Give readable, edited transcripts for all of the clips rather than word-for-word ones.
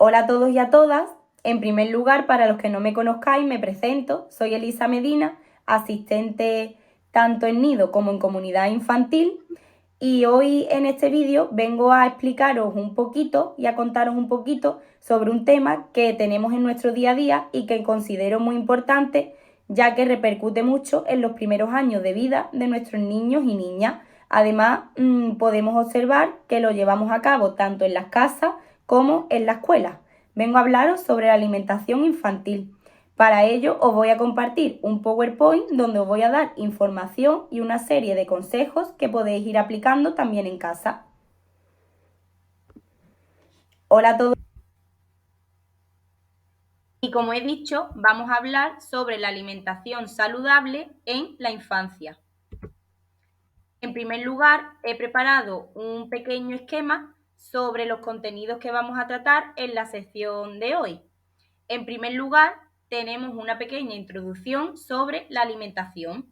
Hola a todos y a todas. En primer lugar, para los que no me conozcáis, me presento. Soy Elisa Medina, asistente tanto en nido como en comunidad infantil. Y hoy en este vídeo vengo a explicaros un poquito y a contaros un poquito sobre un tema que tenemos en nuestro día a día y que considero muy importante, ya que repercute mucho en los primeros años de vida de nuestros niños y niñas. Además, podemos observar que lo llevamos a cabo tanto en las casas como en la escuela. Vengo a hablaros sobre la alimentación infantil. Para ello os voy a compartir un PowerPoint donde os voy a dar información y una serie de consejos que podéis ir aplicando también en casa. Hola a todos. Y como he dicho, vamos a hablar sobre la alimentación saludable en la infancia. En primer lugar, he preparado un pequeño esquema sobre los contenidos que vamos a tratar en la sección de hoy. En primer lugar, tenemos una pequeña introducción sobre la alimentación.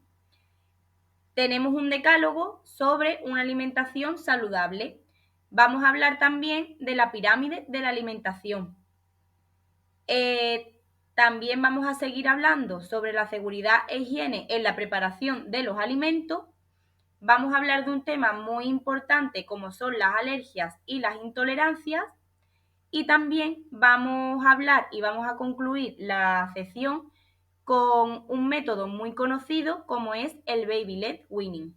Tenemos un decálogo sobre una alimentación saludable. Vamos a hablar también de la pirámide de la alimentación. También vamos a seguir hablando sobre la seguridad e higiene en la preparación de los alimentos. Vamos a hablar de un tema muy importante como son las alergias y las intolerancias. Y también vamos a hablar y vamos a concluir la sección con un método muy conocido como es el Baby Led Weaning.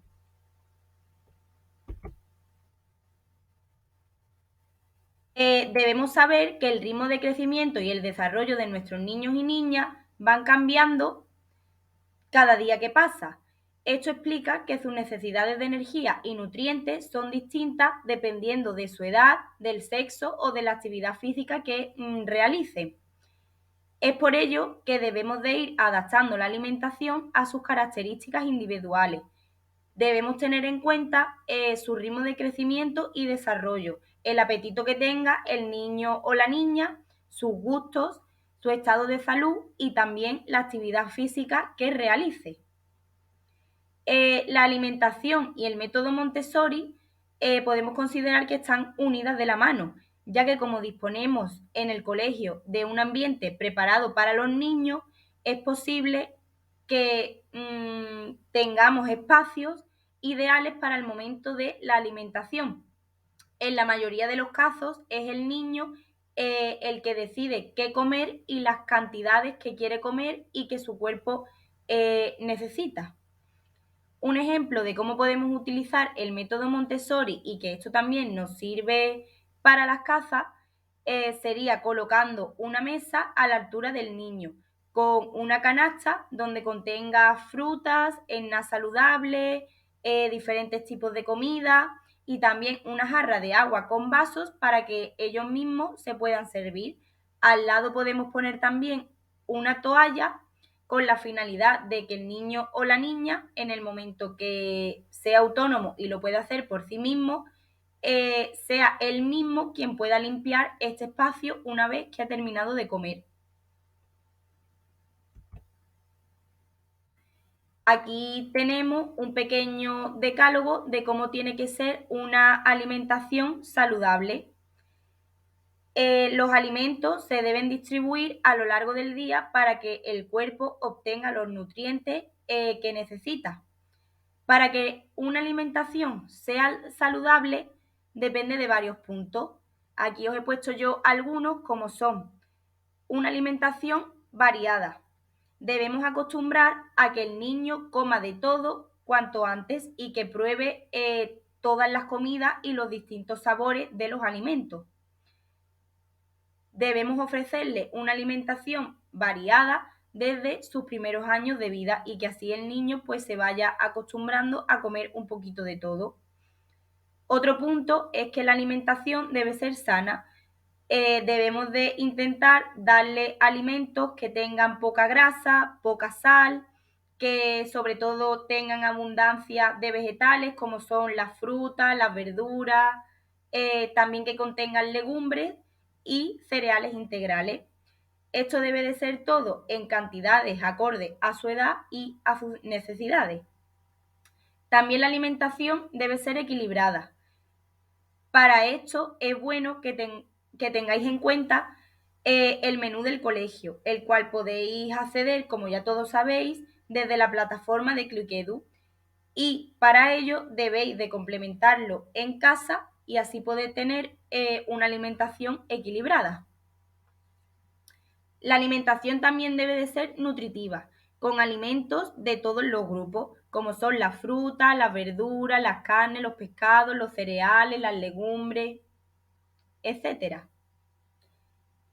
Debemos saber que el ritmo de crecimiento y el desarrollo de nuestros niños y niñas van cambiando cada día que pasa. Esto explica que sus necesidades de energía y nutrientes son distintas dependiendo de su edad, del sexo o de la actividad física que realicen. Es por ello que debemos de ir adaptando la alimentación a sus características individuales. Debemos tener en cuenta su ritmo de crecimiento y desarrollo, el apetito que tenga el niño o la niña, sus gustos, su estado de salud y también la actividad física que realice. La alimentación y el método Montessori podemos considerar que están unidas de la mano, ya que como disponemos en el colegio de un ambiente preparado para los niños, es posible que tengamos espacios ideales para el momento de la alimentación. En la mayoría de los casos es el niño el que decide qué comer y las cantidades que quiere comer y que su cuerpo necesita. Un ejemplo de cómo podemos utilizar el método Montessori y que esto también nos sirve para las casas sería colocando una mesa a la altura del niño con una canasta donde contenga frutas, enna saludable, diferentes tipos de comida y también una jarra de agua con vasos para que ellos mismos se puedan servir. Al lado podemos poner también una toalla con la finalidad de que el niño o la niña, en el momento que sea autónomo y lo pueda hacer por sí mismo, sea él mismo quien pueda limpiar este espacio una vez que ha terminado de comer. Aquí tenemos un pequeño decálogo de cómo tiene que ser una alimentación saludable. Los alimentos se deben distribuir a lo largo del día para que el cuerpo obtenga los nutrientes que necesita. Para que una alimentación sea saludable depende de varios puntos. Aquí os he puesto yo algunos como son una alimentación variada. Debemos acostumbrar a que el niño coma de todo cuanto antes y que pruebe todas las comidas y los distintos sabores de los alimentos. Debemos ofrecerle una alimentación variada desde sus primeros años de vida y que así el niño pues se vaya acostumbrando a comer un poquito de todo. Otro punto es que la alimentación debe ser sana. Debemos de intentar darle alimentos que tengan poca grasa, poca sal, que sobre todo tengan abundancia de vegetales como son las frutas, las verduras, también que contengan legumbres y cereales integrales. Esto debe de ser todo en cantidades acordes a su edad y a sus necesidades. También la alimentación debe ser equilibrada. Para esto es bueno que tengáis en cuenta el menú del colegio, el cual podéis acceder, como ya todos sabéis, desde la plataforma de ClickEdu. Y para ello debéis de complementarlo en casa y así poder tener una alimentación equilibrada. La alimentación también debe de ser nutritiva, con alimentos de todos los grupos, como son las frutas, las verduras, las carnes, los pescados, los cereales, las legumbres, etcétera.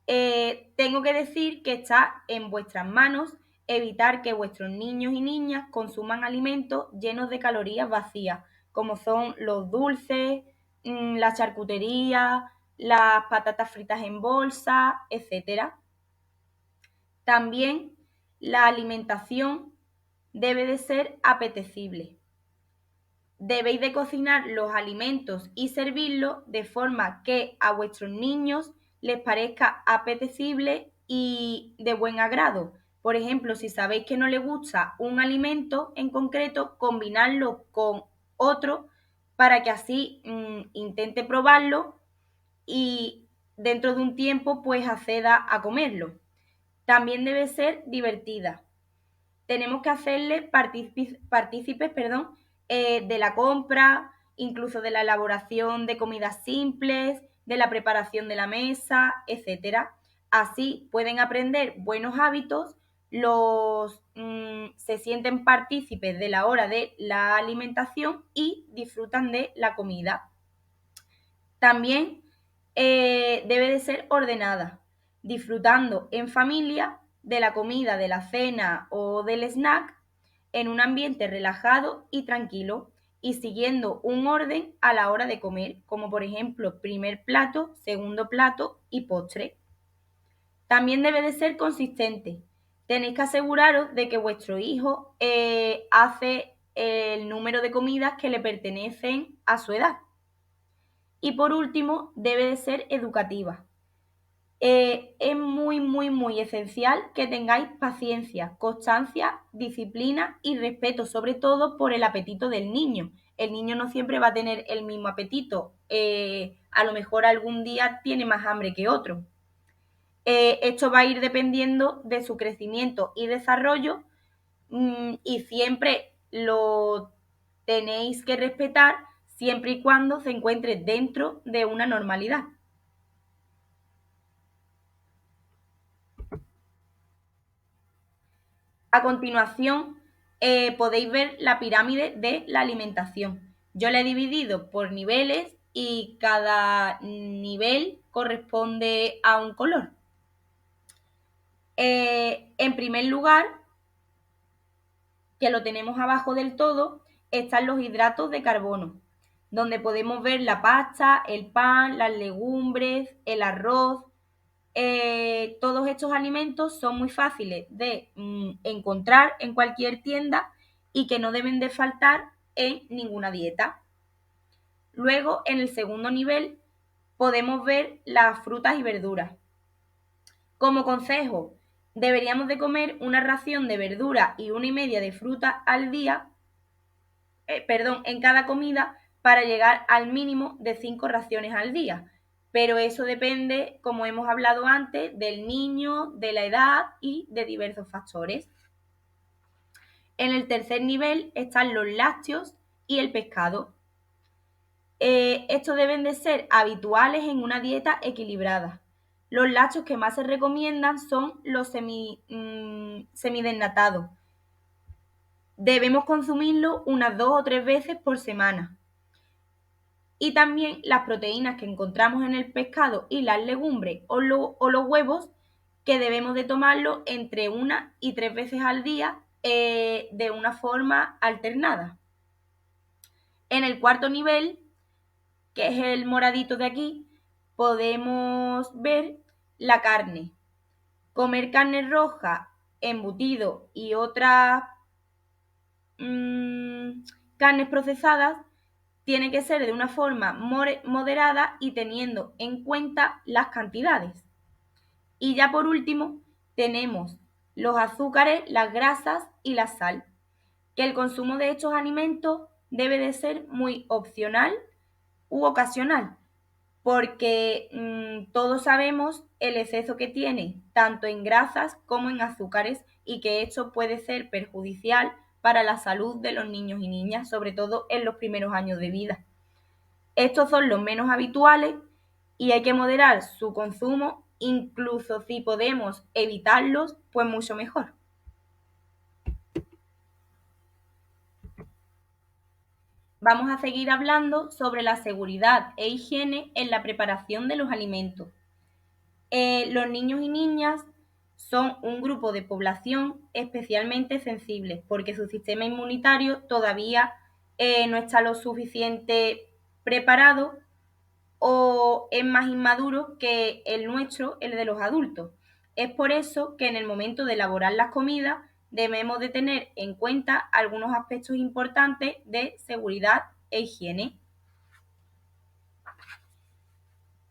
Tengo que decir que está en vuestras manos evitar que vuestros niños y niñas consuman alimentos llenos de calorías vacías, como son los dulces, la charcutería, las patatas fritas en bolsa, etcétera. También la alimentación debe de ser apetecible. Debéis de cocinar los alimentos y servirlos de forma que a vuestros niños les parezca apetecible y de buen agrado. Por ejemplo, si sabéis que no les gusta un alimento en concreto, combinarlo con otro para que así intente probarlo y dentro de un tiempo pues acceda a comerlo. También debe ser divertida. Tenemos que hacerle partícipes de la compra, incluso de la elaboración de comidas simples, de la preparación de la mesa, etcétera. Así pueden aprender buenos hábitos, se sienten partícipes de la hora de la alimentación y disfrutan de la comida. También debe de ser ordenada, disfrutando en familia de la comida, de la cena o del snack en un ambiente relajado y tranquilo y siguiendo un orden a la hora de comer, como por ejemplo primer plato, segundo plato y postre. También debe de ser consistente. Tenéis que aseguraros de que vuestro hijo hace el número de comidas que le pertenecen a su edad. Y por último, debe de ser educativa. Es muy esencial que tengáis paciencia, constancia, disciplina y respeto, sobre todo por el apetito del niño. El niño no siempre va a tener el mismo apetito. A lo mejor algún día tiene más hambre que otro. Esto va a ir dependiendo de su crecimiento y desarrollo y siempre lo tenéis que respetar siempre y cuando se encuentre dentro de una normalidad. A continuación, podéis ver la pirámide de la alimentación. Yo la he dividido por niveles y cada nivel corresponde a un color. En primer lugar, que lo tenemos abajo del todo, están los hidratos de carbono, donde podemos ver la pasta, el pan, las legumbres, el arroz. Todos estos alimentos son muy fáciles de encontrar en cualquier tienda y que no deben de faltar en ninguna dieta. Luego, en el segundo nivel, podemos ver las frutas y verduras. Como consejo, deberíamos de comer una ración de verdura y 1,5 de fruta al día, en cada comida para llegar al mínimo de 5 raciones al día. Pero eso depende, como hemos hablado antes, del niño, de la edad y de diversos factores. En el tercer nivel están los lácteos y el pescado. Estos deben de ser habituales en una dieta equilibrada. Los lácteos que más se recomiendan son los semidesnatados. Debemos consumirlo unas 2 o 3 veces por semana. Y también las proteínas que encontramos en el pescado y las legumbres o los huevos, que debemos de tomarlo entre 1 y 3 veces al día de una forma alternada. En el cuarto nivel, que es el moradito de aquí, podemos ver la carne. Comer carne roja, embutido y otras carnes procesadas tiene que ser de una forma moderada y teniendo en cuenta las cantidades. Y ya por último tenemos los azúcares, las grasas y la sal, que el consumo de estos alimentos debe de ser muy opcional u ocasional, porque todos sabemos el exceso que tiene, tanto en grasas como en azúcares, y que esto puede ser perjudicial para la salud de los niños y niñas, sobre todo en los primeros años de vida. Estos son los menos habituales y hay que moderar su consumo, incluso si podemos evitarlos, pues mucho mejor. Vamos a seguir hablando sobre la seguridad e higiene en la preparación de los alimentos. Los niños y niñas son un grupo de población especialmente sensible porque su sistema inmunitario todavía no está lo suficiente preparado o es más inmaduro que el nuestro, el de los adultos. Es por eso que en el momento de elaborar las comidas debemos de tener en cuenta algunos aspectos importantes de seguridad e higiene.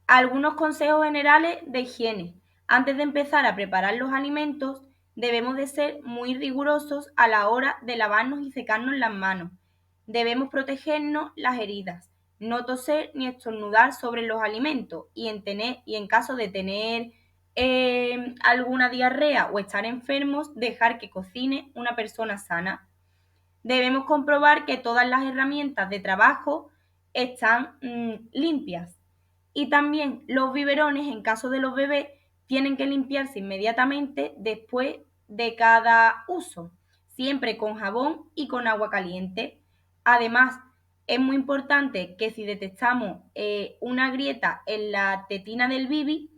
Algunos consejos generales de higiene. Antes de empezar a preparar los alimentos, debemos de ser muy rigurosos a la hora de lavarnos y secarnos las manos. Debemos protegernos las heridas, no toser ni estornudar sobre los alimentos y en caso de tener alguna diarrea o estar enfermos, dejar que cocine una persona sana. Debemos comprobar que todas las herramientas de trabajo están limpias. Y también los biberones, en caso de los bebés, tienen que limpiarse inmediatamente después de cada uso, siempre con jabón y con agua caliente. Además, es muy importante que si detectamos una grieta en la tetina del bibi,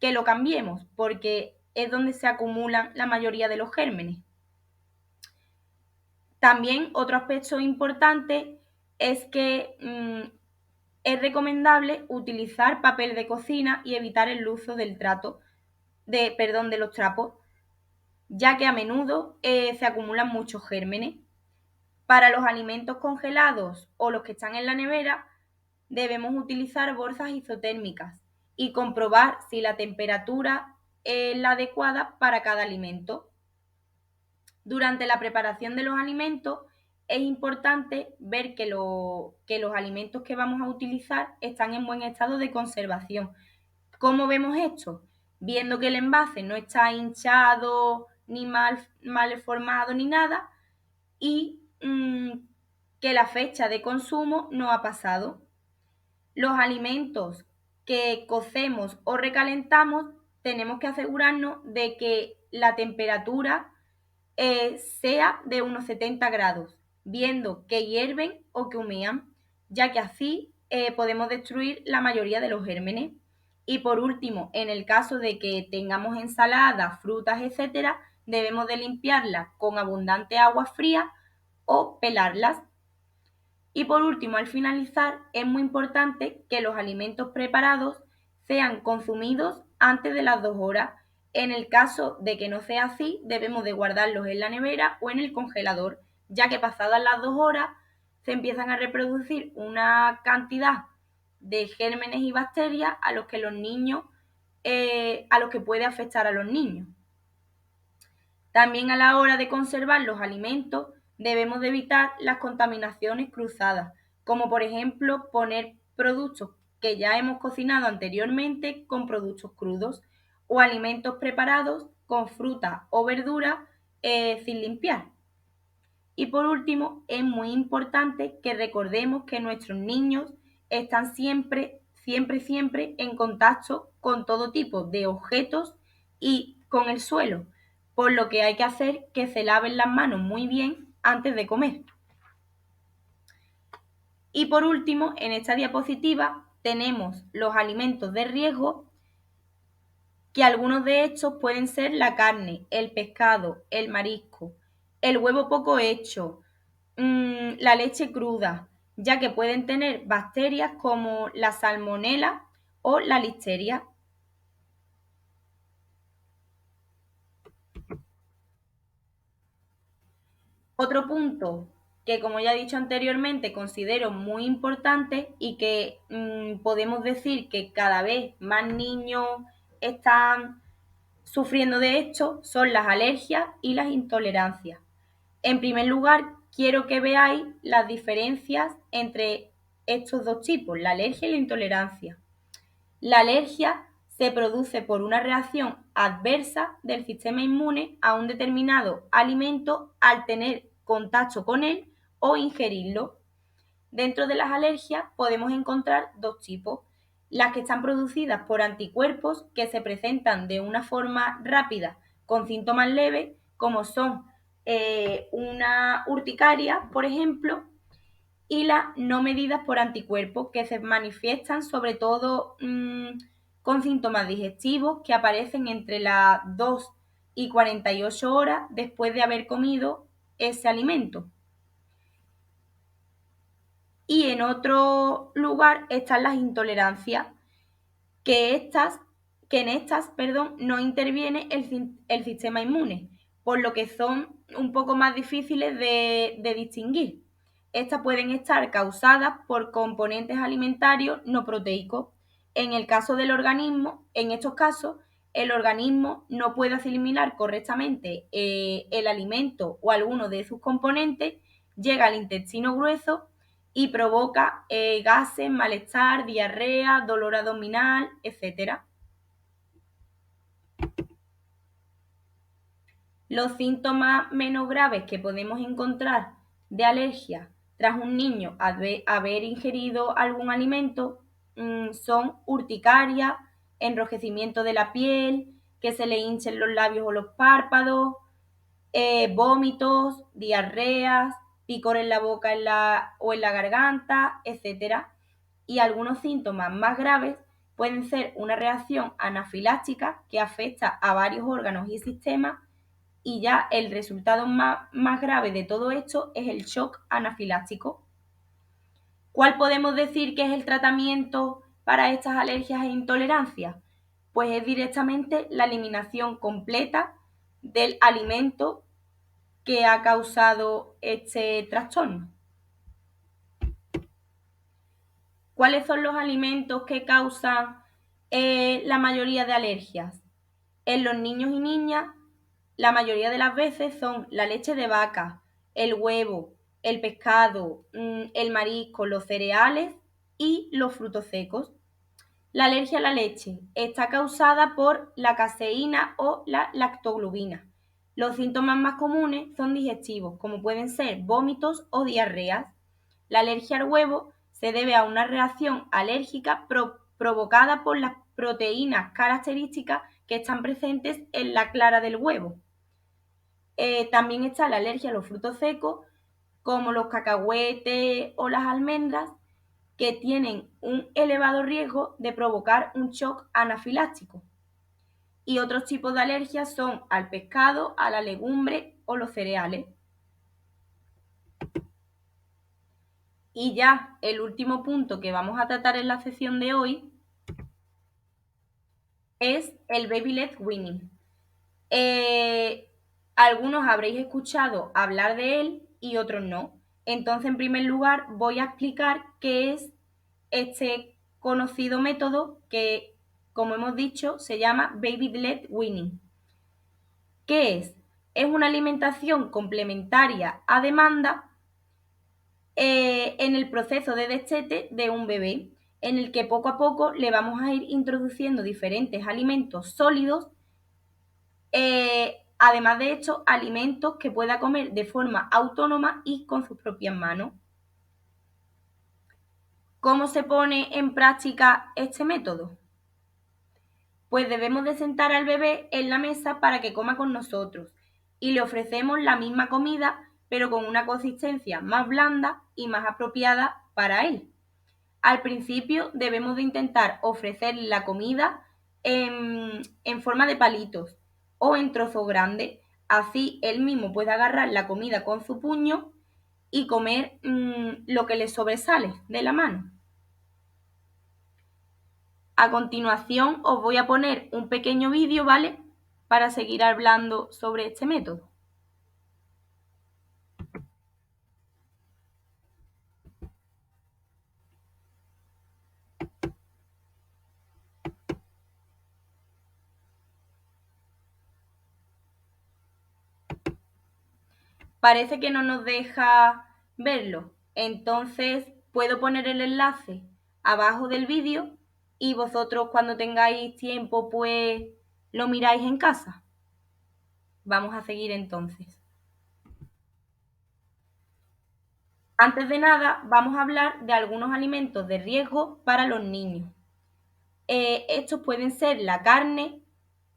que lo cambiemos, porque es donde se acumulan la mayoría de los gérmenes. También otro aspecto importante es que es recomendable utilizar papel de cocina y evitar el uso de los trapos, ya que a menudo se acumulan muchos gérmenes. Para los alimentos congelados o los que están en la nevera, debemos utilizar bolsas isotérmicas y comprobar si la temperatura es la adecuada para cada alimento. Durante la preparación de los alimentos es importante ver que los alimentos que vamos a utilizar están en buen estado de conservación. ¿Cómo vemos esto? Viendo que el envase no está hinchado, ni mal formado, ni nada, y que la fecha de consumo no ha pasado. Los alimentos que cocemos o recalentamos tenemos que asegurarnos de que la temperatura sea de unos 70 grados, viendo que hierven o que humean, ya que así podemos destruir la mayoría de los gérmenes. Y por último, en el caso de que tengamos ensaladas, frutas, etcétera, debemos de limpiarlas con abundante agua fría o pelarlas. Y por último, al finalizar, es muy importante que los alimentos preparados sean consumidos antes de las 2 horas. En el caso de que no sea así, debemos de guardarlos en la nevera o en el congelador, ya que pasadas las 2 horas se empiezan a reproducir una cantidad de gérmenes y bacterias a los que a los que puede afectar a los niños. También a la hora de conservar los alimentos debemos de evitar las contaminaciones cruzadas, como por ejemplo poner productos que ya hemos cocinado anteriormente con productos crudos o alimentos preparados con fruta o verdura sin limpiar. Y por último, es muy importante que recordemos que nuestros niños están siempre en contacto con todo tipo de objetos y con el suelo, por lo que hay que hacer que se laven las manos muy bien antes de comer. Y por último, en esta diapositiva tenemos los alimentos de riesgo, que algunos de estos pueden ser la carne, el pescado, el marisco, el huevo poco hecho, la leche cruda, ya que pueden tener bacterias como la salmonela o la listeria. Otro punto que, como ya he dicho anteriormente, considero muy importante y que podemos decir que cada vez más niños están sufriendo de esto son las alergias y las intolerancias. En primer lugar, quiero que veáis las diferencias entre estos dos tipos, la alergia y la intolerancia. La alergia se produce por una reacción adversa del sistema inmune a un determinado alimento al tener contacto con él o ingerirlo. Dentro de las alergias podemos encontrar dos tipos: las que están producidas por anticuerpos que se presentan de una forma rápida con síntomas leves, como son una urticaria, por ejemplo, y las no medidas por anticuerpos, que se manifiestan sobre todo con síntomas digestivos que aparecen entre las 2 y 48 horas después de haber comido ese alimento. Y en otro lugar están las intolerancias, que, en estas no interviene el sistema inmune, por lo que son un poco más difíciles de distinguir. Estas pueden estar causadas por componentes alimentarios no proteicos. En estos casos, el organismo no puede asimilar correctamente el alimento o alguno de sus componentes, llega al intestino grueso y provoca gases, malestar, diarrea, dolor abdominal, etc. Los síntomas menos graves que podemos encontrar de alergia tras un niño haber ingerido algún alimento son urticaria, enrojecimiento de la piel, que se le hinchen los labios o los párpados, vómitos, diarreas, picor en la boca o en la garganta, etc. Y algunos síntomas más graves pueden ser una reacción anafiláctica que afecta a varios órganos y sistemas, y ya el resultado más grave de todo esto es el shock anafiláctico. ¿Cuál podemos decir que es el tratamiento para estas alergias e intolerancias? Pues es directamente la eliminación completa del alimento que ha causado este trastorno. ¿Cuáles son los alimentos que causan la mayoría de alergias? En los niños y niñas, la mayoría de las veces son la leche de vaca, el huevo, el pescado, el marisco, los cereales y los frutos secos. La alergia a la leche está causada por la caseína o la lactoglobina. Los síntomas más comunes son digestivos, como pueden ser vómitos o diarreas. La alergia al huevo se debe a una reacción alérgica provocada por las proteínas características que están presentes en la clara del huevo. También está la alergia a los frutos secos, como los cacahuetes o las almendras, que tienen un elevado riesgo de provocar un shock anafiláctico. Y otros tipos de alergias son al pescado, a la legumbre o los cereales. Y ya el último punto que vamos a tratar en la sesión de hoy es el baby led weaning. Algunos habréis escuchado hablar de él y otros no. Entonces, en primer lugar, voy a explicar qué es este conocido método que, como hemos dicho, se llama baby led weaning. ¿Qué es? Es una alimentación complementaria a demanda en el proceso de destete de un bebé, en el que poco a poco le vamos a ir introduciendo diferentes alimentos sólidos, además de estos alimentos que pueda comer de forma autónoma y con sus propias manos. ¿Cómo se pone en práctica este método? Pues debemos de sentar al bebé en la mesa para que coma con nosotros y le ofrecemos la misma comida, pero con una consistencia más blanda y más apropiada para él. Al principio debemos de intentar ofrecerle la comida en forma de palitos o en trozos grandes, así él mismo puede agarrar la comida con su puño y comer lo que le sobresale de la mano. A continuación os voy a poner un pequeño vídeo, ¿vale? Para seguir hablando sobre este método. Parece que no nos deja verlo. Entonces, Puedo poner el enlace abajo del vídeo y vosotros cuando tengáis tiempo pues lo miráis en casa. Vamos a seguir entonces. Antes de nada, vamos a hablar de algunos alimentos de riesgo para los niños. Estos pueden ser la carne,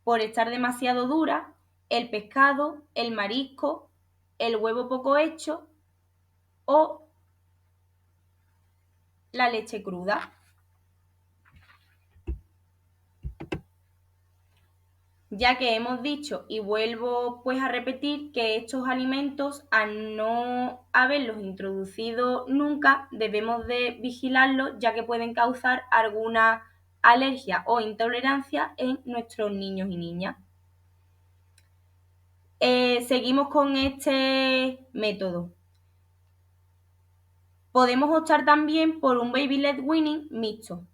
por estar demasiado dura, el pescado, el marisco, el huevo poco hecho o la leche cruda. Ya que hemos dicho y vuelvo pues a repetir que estos alimentos, al no haberlos introducido nunca, debemos de vigilarlos, ya que pueden causar alguna alergia o intolerancia en nuestros niños y niñas. Seguimos con este método. Podemos optar también por un baby led weaning mixto.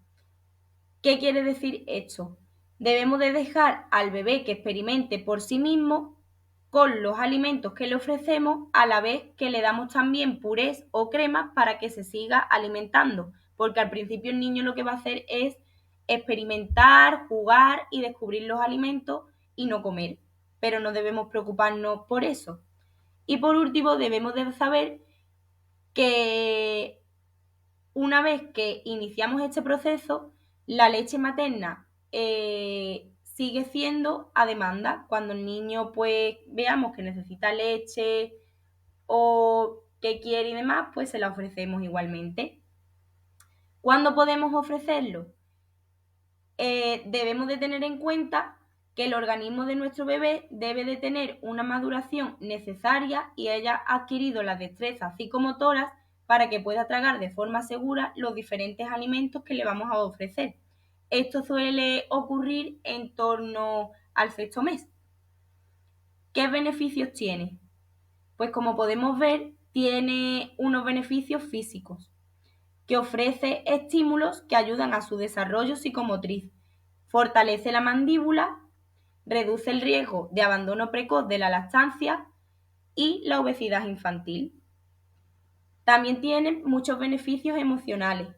¿Qué quiere decir esto? Debemos de dejar al bebé que experimente por sí mismo con los alimentos que le ofrecemos, a la vez que le damos también purés o cremas para que se siga alimentando, porque al principio el niño lo que va a hacer es experimentar, jugar y descubrir los alimentos y no comer, pero no debemos preocuparnos por eso. Y por último, debemos de saber que una vez que iniciamos este proceso, la leche materna sigue siendo a demanda. Cuando el niño pues veamos que necesita leche o que quiere y demás, pues se la ofrecemos igualmente. ¿Cuándo podemos ofrecerlo? Debemos de tener en cuenta que el organismo de nuestro bebé debe de tener una maduración necesaria y haya adquirido las destrezas psicomotoras para que pueda tragar de forma segura los diferentes alimentos que le vamos a ofrecer. Esto suele ocurrir en torno al sexto mes. ¿Qué beneficios tiene? Pues como podemos ver, tiene unos beneficios físicos, que ofrece estímulos que ayudan a su desarrollo psicomotriz, fortalece la mandíbula, reduce el riesgo de abandono precoz de la lactancia y la obesidad infantil. También tiene muchos beneficios emocionales,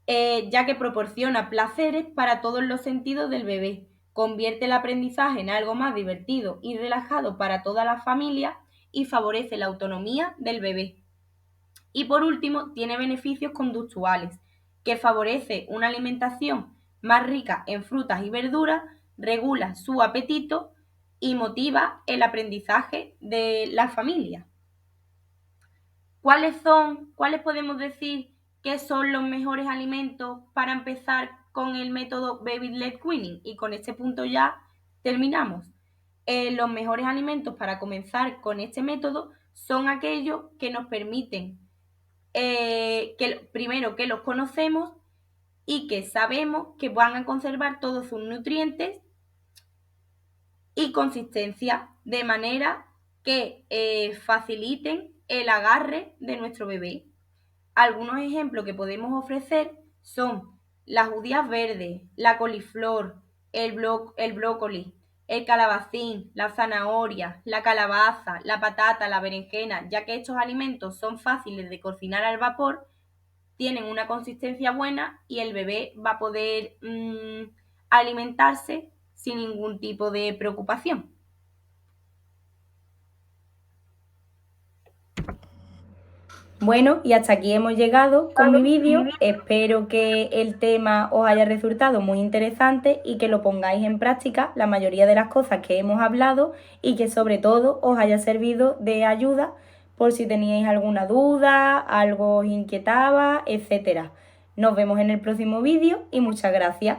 ya que proporciona placeres para todos los sentidos del bebé, convierte el aprendizaje en algo más divertido y relajado para toda la familia y favorece la autonomía del bebé. Y por último, tiene beneficios conductuales, que favorece una alimentación más rica en frutas y verduras, regula su apetito y motiva el aprendizaje de la familia. ¿Cuáles podemos decir que son los mejores alimentos para empezar con el método Baby Led Weaning? Y con este punto ya terminamos. Los mejores alimentos para comenzar con este método son aquellos que nos permiten primero que los conocemos y que sabemos que van a conservar todos sus nutrientes y consistencia, de manera que faciliten el agarre de nuestro bebé. Algunos ejemplos que podemos ofrecer son las judías verdes, la coliflor, el brócoli, el calabacín, la zanahoria, la calabaza, la patata, la berenjena, ya que estos alimentos son fáciles de cocinar al vapor, tienen una consistencia buena y el bebé va a poder alimentarse sin ningún tipo de preocupación. Bueno, y hasta aquí hemos llegado con mi vídeo. Espero que el tema os haya resultado muy interesante y que lo pongáis en práctica la mayoría de las cosas que hemos hablado y que sobre todo os haya servido de ayuda por si teníais alguna duda, algo os inquietaba, etc. Nos vemos en el próximo vídeo y muchas gracias.